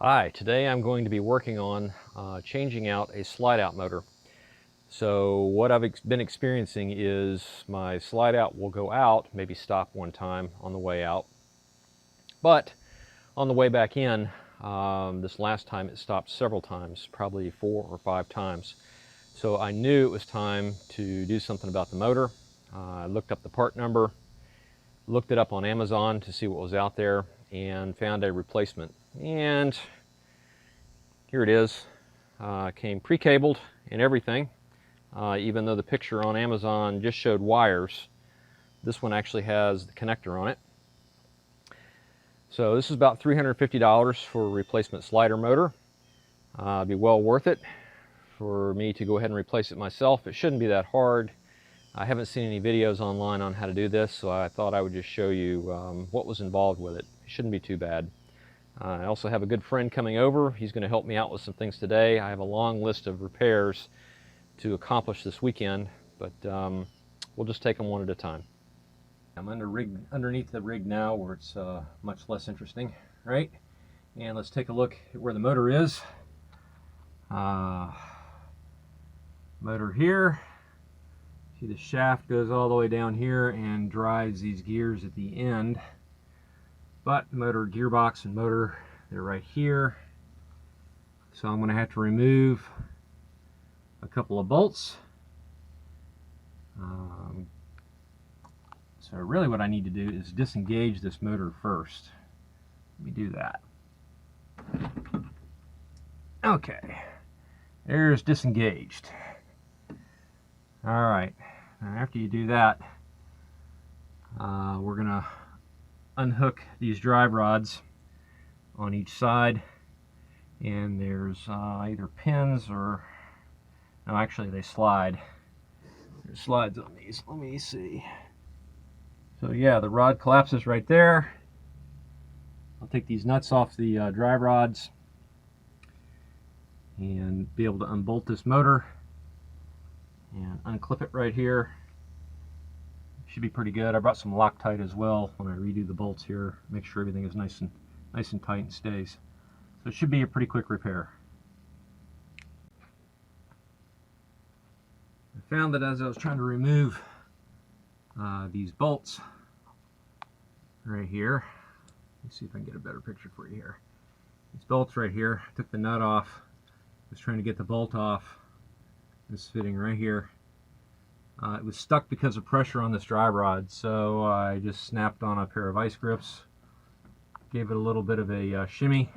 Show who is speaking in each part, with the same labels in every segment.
Speaker 1: Hi, today I'm going to be working on changing out a slide out motor. So what I've been experiencing is my slide out will go out, maybe stop one time on the way out, but on the way back in, this last time it stopped several times, probably 4 or 5 times. So I knew it was time to do something about the motor. I looked up the part number, looked it up on Amazon to see what was out there, and found a replacement. And here it is. Came pre-cabled and everything, even though the picture on Amazon just showed wires. This one actually has the connector on it. So this is about $350 for a replacement slider motor. It'd be well worth it for me to go ahead and replace it myself. It shouldn't be that hard. I haven't seen any videos online on how to do this, so I thought I would just show you what was involved with it. It shouldn't be too bad. I also have a good friend coming over. He's going to help me out with some things today. I have a long list of repairs to accomplish this weekend, but we'll just take them one at a time. I'm underneath the rig now where it's much less interesting, right? And let's take a look at where the motor is. Motor here. See, the shaft goes all the way down here and drives these gears at the end. But motor, gearbox, and motor, they're right here. So I'm going to have to remove a couple of bolts. So really what I need to do is disengage this motor first. Let me do that. Okay, there's disengaged. All right, now after you do that, we're going to unhook these drive rods on each side, and there's either pins or, no, actually they slide. There's slides on these. Let me see. So yeah, the rod collapses right there. I'll take these nuts off the drive rods and be able to unbolt this motor and unclip it right here. Should be pretty good. I brought some Loctite as well when I redo the bolts here. Make sure everything is nice and tight and stays. So it should be a pretty quick repair. I found that as I was trying to remove these bolts right here, let me see if I can get a better picture for you here. These bolts right here, I took the nut off, was trying to get the bolt off. It's fitting right here. It was stuck because of pressure on this drive rod, so I just snapped on a pair of vice grips, gave it a little bit of a shimmy,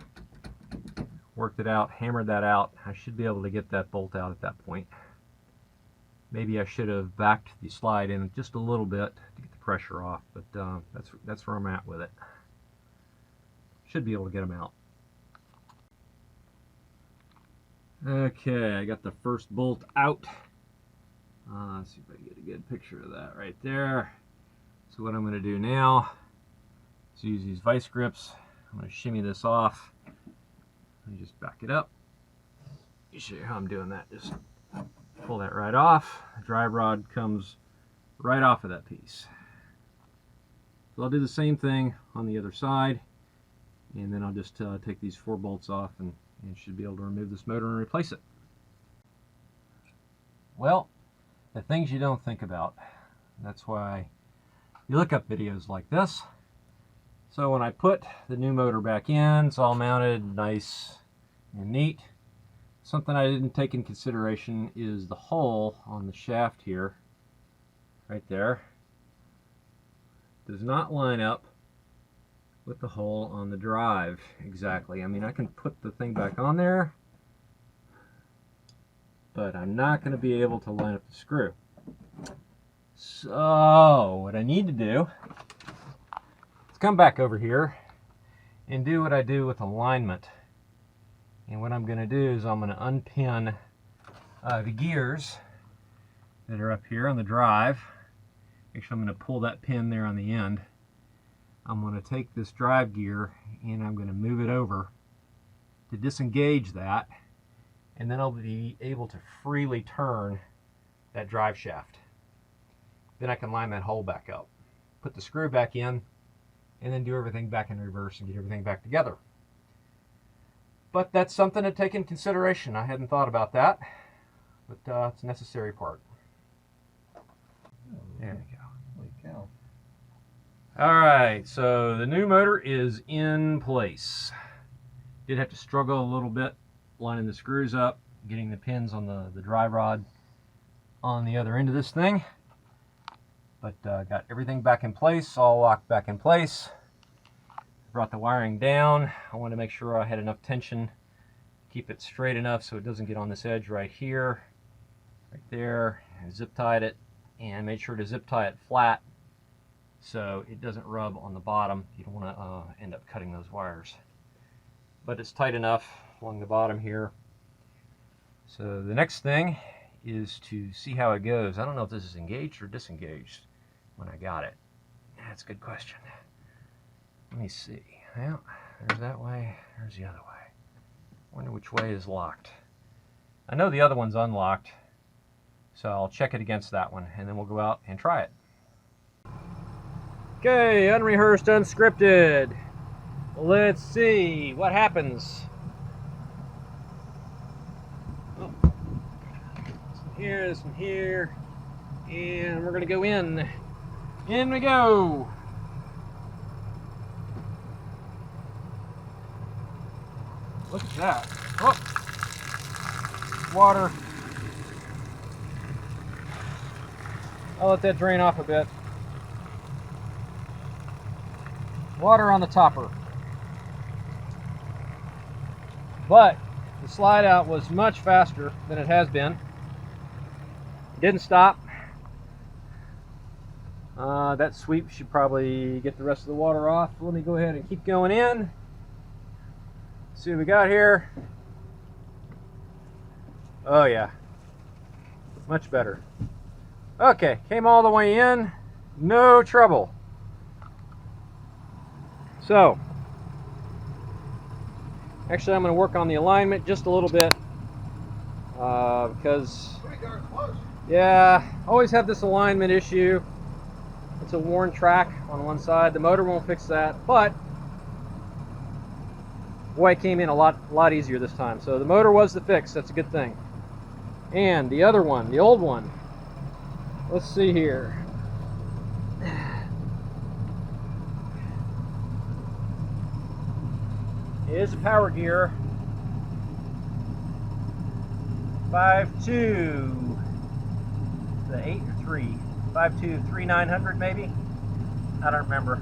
Speaker 1: worked it out, hammered that out. I should be able to get that bolt out at that point. Maybe I should have backed the slide in just a little bit to get the pressure off, but that's where I'm at with it. Should be able to get them out. Okay, I got the first bolt out. Let's see if I can get a good picture of that right there. So what I'm going to do now is use these vice grips. I'm going to shimmy this off. Let me just back it up. Let me show you how I'm doing that. Just pull that right off. The drive rod comes right off of that piece. So I'll do the same thing on the other side, and then I'll just take these 4 bolts off and should be able to remove this motor and replace it. Well, the things you don't think about. That's why you look up videos like this. So when I put the new motor back in, it's all mounted nice and neat. Something I didn't take in consideration is the hole on the shaft here, right there. Does not line up with the hole on the drive exactly. I mean, I can put the thing back on there, but I'm not going to be able to line up the screw. So what I need to do is come back over here and do what I do with alignment. And what I'm going to do is I'm going to unpin the gears that are up here on the drive. Actually, I'm going to pull that pin there on the end. I'm going to take this drive gear and I'm going to move it over to disengage that, and then I'll be able to freely turn that drive shaft. Then I can line that hole back up, put the screw back in, and then do everything back in reverse and get everything back together. But that's something to take in consideration. I hadn't thought about that, but it's a necessary part. There we go.
Speaker 2: Holy cow.
Speaker 1: All right, so the new motor is in place. Did have to struggle a little bit lining the screws up, getting the pins on the drive rod on the other end of this thing. But got everything back in place, all locked back in place. Brought the wiring down. I wanted to make sure I had enough tension, keep it straight enough so it doesn't get on this edge right here, right there, and zip tied it, and made sure to zip tie it flat so it doesn't rub on the bottom. You don't want to end up cutting those wires. But it's tight enough along the bottom here. So the next thing is to see how it goes. I don't know if this is engaged or disengaged when I got it. That's a good question. Let me see. Well, there's that way, there's the other way. Wonder which way is locked. I know the other one's unlocked, so I'll check it against that one, and then we'll go out and try it. Okay, unrehearsed, unscripted. Let's see what happens. Oh. This one here, and we're gonna go in. In we go. Look at that. Oh, water. I'll let that drain off a bit. Water on the topper. But the slide out was much faster than it has been. It didn't stop. That sweep should probably get the rest of the water off. Let me go ahead and keep going in. See what we got here. Oh yeah, much better. Okay, came all the way in, no trouble. So, actually I'm going to work on the alignment just a little bit because, yeah, always have this alignment issue. It's a worn track on one side. The motor won't fix that, but boy, it came in a lot easier this time. So the motor was the fix. That's a good thing. And the other one, the old one. Let's see here. It is a power gear. 5.2. The 8 or 3. 5.2, 3.900 maybe. I don't remember.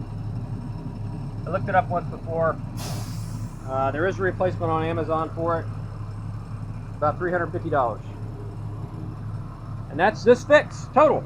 Speaker 1: I looked it up once before. There is a replacement on Amazon for it, about $350. And that's this fix, total.